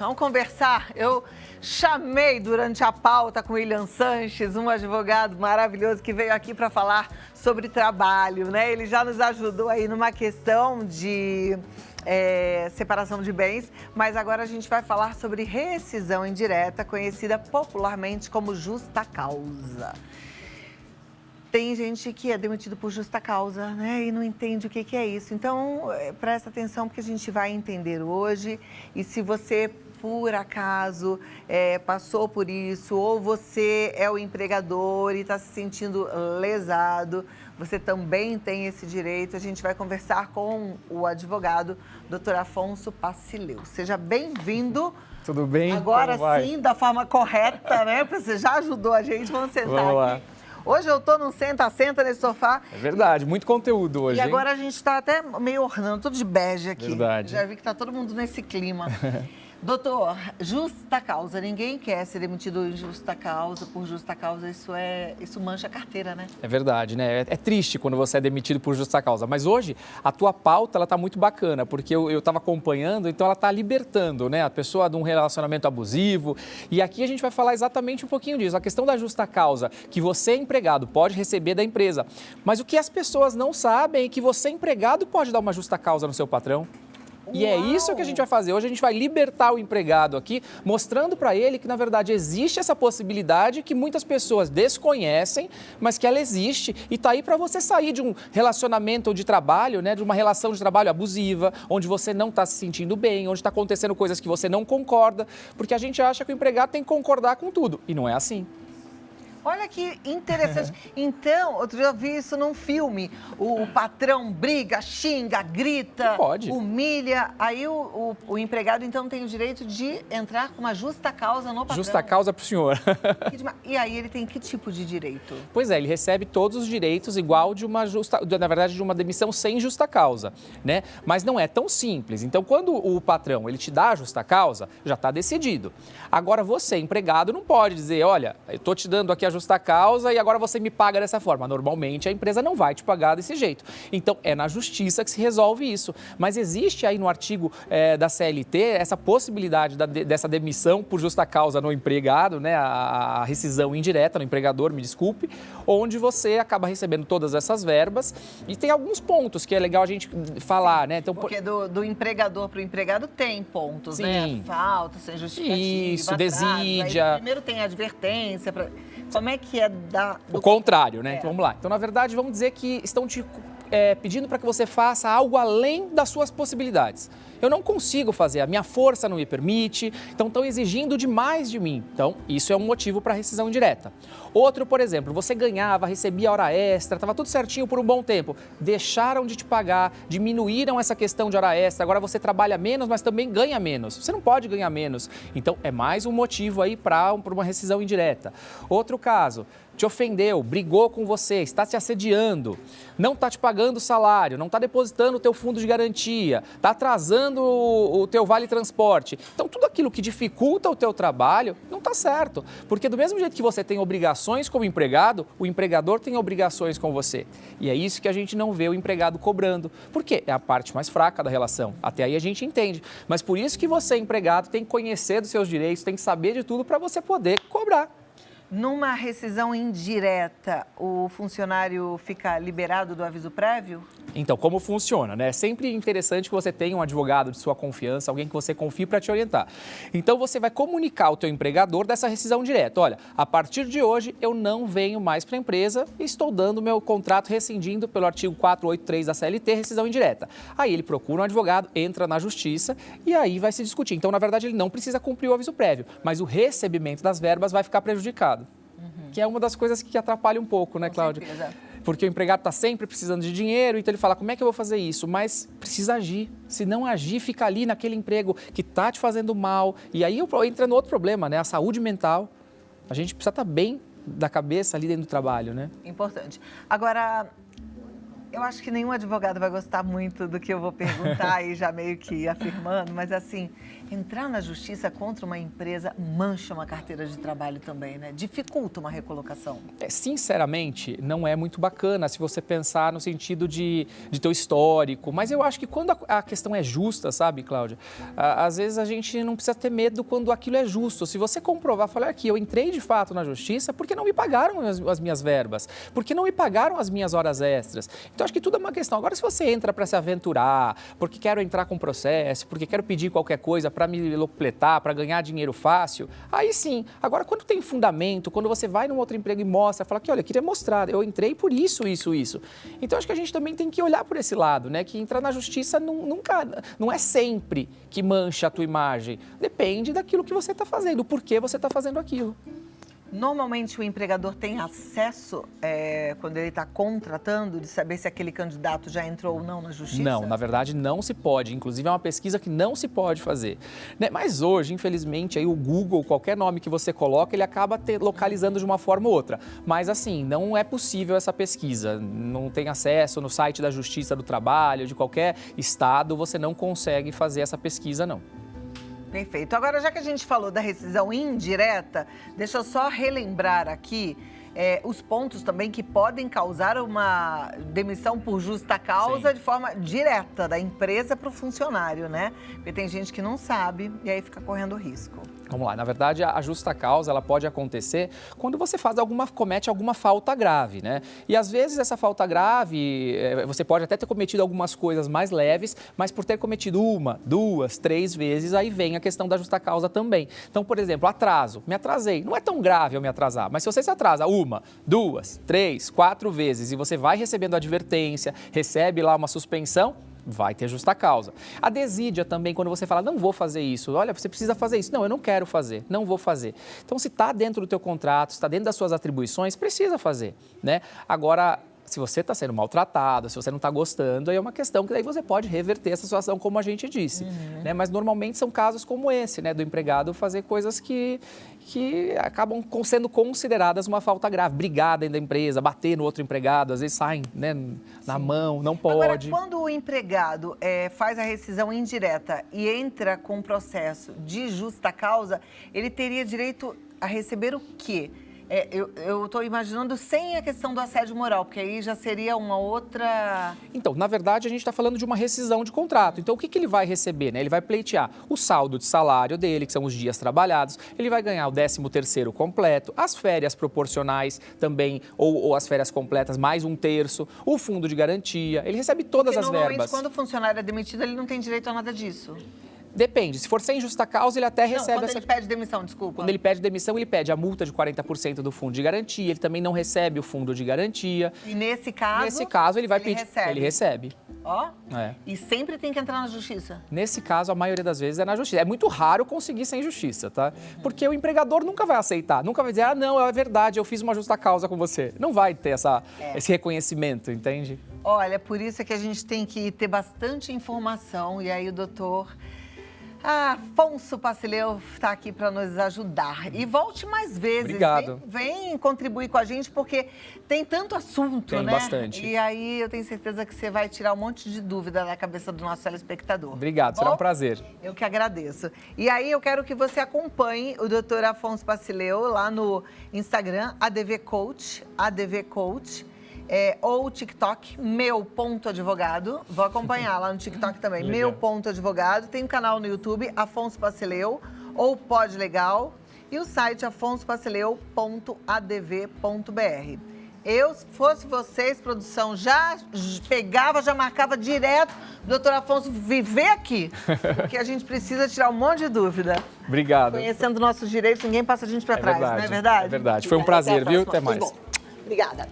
Vamos conversar. Eu chamei durante a pauta com o William Sanches, um advogado maravilhoso que veio aqui para falar sobre trabalho, né? Ele já nos ajudou aí numa questão de separação de bens, mas agora a gente vai falar sobre rescisão indireta, conhecida popularmente como justa causa. Tem gente que é demitido por justa causa, né? E não entende o que é isso. Então, presta atenção porque a gente vai entender hoje. E se você, por acaso, passou por isso, ou você é o empregador e está se sentindo lesado, você também tem esse direito. A gente vai conversar com o advogado, Dr. Afonso Pacileu. Seja bem-vindo. Tudo bem? Agora sim, da forma correta, né? Porque você já ajudou a gente. Vamos sentar Vamos lá. aqui. Hoje eu tô num senta-senta nesse sofá. É verdade, muito conteúdo hoje. E agora a gente tá até meio ornando, tudo de bege aqui. Verdade. Já vi que tá todo mundo nesse clima. Doutor, justa causa. Ninguém quer ser demitido em justa causa, por justa causa. Isso mancha a carteira, né? É verdade, né? É triste quando você é demitido por justa causa. Mas hoje, a tua pauta, ela tá muito bacana, porque eu tava acompanhando, então ela tá libertando, né? A pessoa de um relacionamento abusivo. E aqui a gente vai falar exatamente um pouquinho disso. A questão da justa causa, que você, empregado, pode receber da empresa. Mas o que as pessoas não sabem é que você, empregado, pode dar uma justa causa no seu patrão. E é isso que a gente vai fazer. Hoje a gente vai libertar o empregado aqui, mostrando para ele que, na verdade, existe essa possibilidade que muitas pessoas desconhecem, mas que ela existe e está aí para você sair de um relacionamento de trabalho, né, de uma relação de trabalho abusiva, onde você não está se sentindo bem, onde está acontecendo coisas que você não concorda, porque a gente acha que o empregado tem que concordar com tudo, e não é assim. Olha que interessante. Então, outro dia eu vi isso num filme. O patrão briga, xinga, grita, humilha. Aí o empregado, então, tem o direito de entrar com uma justa causa no patrão. Justa causa para o senhor. E aí ele tem que tipo de direito? Pois é, ele recebe todos os direitos igual de uma na verdade, de uma demissão sem justa causa, né? Mas não é tão simples. Então, quando o patrão ele te dá a justa causa, já está decidido. Agora, você, empregado, não pode dizer, olha, eu estou te dando aqui a justa causa e agora você me paga dessa forma. Normalmente, a empresa não vai te pagar desse jeito. Então, é na justiça que se resolve isso. Mas existe aí no artigo da CLT essa possibilidade dessa demissão por justa causa no empregado, né? A rescisão indireta no empregador, me desculpe, onde você acaba recebendo todas essas verbas. E tem alguns pontos que é legal a gente falar, né? Então, porque do empregador para o empregado tem pontos, sim, né? Falta, sem justificativa, isso, desídia. Aí primeiro tem a advertência. Como é que é o contrário, né? Então, vamos lá. Então, na verdade, vamos dizer que estão te pedindo para que você faça algo além das suas possibilidades. Eu não consigo fazer, a minha força não me permite, então estão exigindo demais de mim. Então, isso é um motivo para rescisão indireta. Outro, por exemplo, você ganhava, recebia hora extra, estava tudo certinho por um bom tempo. Deixaram de te pagar, diminuíram essa questão de hora extra, agora você trabalha menos, mas também ganha menos. Você não pode ganhar menos. Então, é mais um motivo aí para uma rescisão indireta. Outro caso, te ofendeu, brigou com você, está te assediando, não está te pagando o salário, não está depositando o teu fundo de garantia, está atrasando o teu vale-transporte. Então, tudo aquilo que dificulta o teu trabalho não está certo. Porque do mesmo jeito que você tem obrigações como empregado, o empregador tem obrigações com você. E é isso que a gente não vê o empregado cobrando. Por quê? É a parte mais fraca da relação. Até aí a gente entende. Mas por isso que você, empregado, tem que conhecer dos seus direitos, tem que saber de tudo para você poder cobrar. Numa rescisão indireta, o funcionário fica liberado do aviso prévio? Então, como funciona, né? É sempre interessante que você tenha um advogado de sua confiança, alguém que você confie para te orientar. Então, você vai comunicar ao teu empregador dessa rescisão direta. Olha, a partir de hoje, eu não venho mais para a empresa e estou dando meu contrato rescindindo pelo artigo 483 da CLT, rescisão indireta. Aí ele procura um advogado, entra na justiça e aí vai se discutir. Então, na verdade, ele não precisa cumprir o aviso prévio, mas o recebimento das verbas vai ficar prejudicado. Que é uma das coisas que atrapalha um pouco, né, Cláudia? Com certeza. Porque o empregado está sempre precisando de dinheiro, então ele fala, como é que eu vou fazer isso? Mas precisa agir. Se não agir, fica ali naquele emprego que está te fazendo mal. E aí entra no outro problema, né? A saúde mental. A gente precisa estar bem da cabeça ali dentro do trabalho, né? Importante. Agora, Eu acho que nenhum advogado vai gostar muito do que eu vou perguntar e já meio que afirmando, mas assim, entrar na justiça contra uma empresa mancha uma carteira de trabalho também, né? Dificulta uma recolocação. Sinceramente, não é muito bacana se você pensar no sentido de teu histórico, mas eu acho que quando a questão é justa, sabe, Cláudia? Às vezes a gente não precisa ter medo quando aquilo é justo. Se você comprovar, falar aqui, eu entrei de fato na justiça porque não me pagaram as minhas verbas, porque não me pagaram as minhas horas extras. Então, acho que tudo é uma questão. Agora, se você entra para se aventurar, porque quero entrar com processo, porque quero pedir qualquer coisa para me lopletar, para ganhar dinheiro fácil, aí sim. Agora, quando tem fundamento, quando você vai num outro emprego e mostra, fala que, olha, eu queria mostrar, eu entrei por isso. Então, acho que a gente também tem que olhar por esse lado, né? Que entrar na justiça não é sempre que mancha a tua imagem. Depende daquilo que você está fazendo, o porquê você está fazendo aquilo. Normalmente o empregador tem acesso, quando ele está contratando, de saber se aquele candidato já entrou ou não na justiça? Não, na verdade não se pode. Inclusive é uma pesquisa que não se pode fazer. Né? Mas hoje, infelizmente, aí o Google, qualquer nome que você coloca, ele acaba localizando de uma forma ou outra. Mas assim, não é possível essa pesquisa. Não tem acesso no site da Justiça do Trabalho, de qualquer estado, você não consegue fazer essa pesquisa, não. Perfeito. Agora, já que a gente falou da rescisão indireta, deixa eu só relembrar aqui os pontos também que podem causar uma demissão por justa causa. Sim. De forma direta da empresa para o funcionário, né? Porque tem gente que não sabe e aí fica correndo risco. Vamos lá, na verdade a justa causa ela pode acontecer quando você comete alguma falta grave, né? E às vezes essa falta grave, você pode até ter cometido algumas coisas mais leves, mas por ter cometido 1, 2, 3 vezes, aí vem a questão da justa causa também. Então, por exemplo, atraso, me atrasei, não é tão grave eu me atrasar, mas se você se atrasa 1, 2, 3, 4 vezes e você vai recebendo advertência, recebe lá uma suspensão, vai ter justa causa. A desídia também, quando você fala, não vou fazer isso, olha, você precisa fazer isso. Não, eu não quero fazer, não vou fazer. Então, se está dentro do teu contrato, se está dentro das suas atribuições, precisa fazer, né? Agora, se você está sendo maltratado, se você não está gostando, aí é uma questão que daí você pode reverter essa situação, como a gente disse. Né? Mas normalmente são casos como esse, né? Do empregado fazer coisas que acabam sendo consideradas uma falta grave. Brigar dentro da empresa, bater no outro empregado, às vezes saem, né, na mão, não pode. Agora, quando o empregado faz a rescisão indireta e entra com um processo de justa causa, ele teria direito a receber o quê? Eu estou imaginando sem a questão do assédio moral, porque aí já seria uma outra... Então, na verdade, a gente está falando de uma rescisão de contrato. Então, o que ele vai receber? Né? Ele vai pleitear o saldo de salário dele, que são os dias trabalhados, ele vai ganhar o 13º completo, as férias proporcionais também, ou as férias completas, mais 1/3, o fundo de garantia, ele recebe todas as verbas. Normalmente, quando o funcionário é demitido, ele não tem direito a nada disso. Depende, se for sem justa causa, ele até recebe quando ele pede demissão, desculpa. Quando ele pede demissão, ele pede a multa de 40% do fundo de garantia, ele também não recebe o fundo de garantia. E nesse caso? Nesse caso, ele vai pedir. Ele recebe. Ó, e sempre tem que entrar na justiça? Nesse caso, a maioria das vezes é na justiça. É muito raro conseguir sem justiça, tá? Porque o empregador nunca vai aceitar, nunca vai dizer, ah, não, é verdade, eu fiz uma justa causa com você. Não vai ter esse reconhecimento, entende? Olha, por isso é que a gente tem que ter bastante informação e aí o doutor Afonso Pacileu está aqui para nos ajudar. E volte mais vezes. Obrigado. Vem contribuir com a gente, porque tem tanto assunto, né? Tem bastante. E aí eu tenho certeza que você vai tirar um monte de dúvida da cabeça do nosso telespectador. Obrigado, será um prazer. Eu que agradeço. E aí eu quero que você acompanhe o doutor Afonso Pacileu lá no Instagram, ADV Coach, ou o TikTok, meu.advogado. Vou acompanhar lá no TikTok também, meu.advogado. Tem um canal no YouTube, Afonso Pacileu, ou Pod Legal, e o site afonsopacileu.adv.br. Eu, se fosse vocês, produção, já pegava, já marcava direto o doutor Afonso viver aqui, porque a gente precisa tirar um monte de dúvida. Obrigado. Conhecendo nossos direitos, ninguém passa a gente para trás, não é verdade? É verdade. Foi um prazer, viu? Até mais. Obrigada.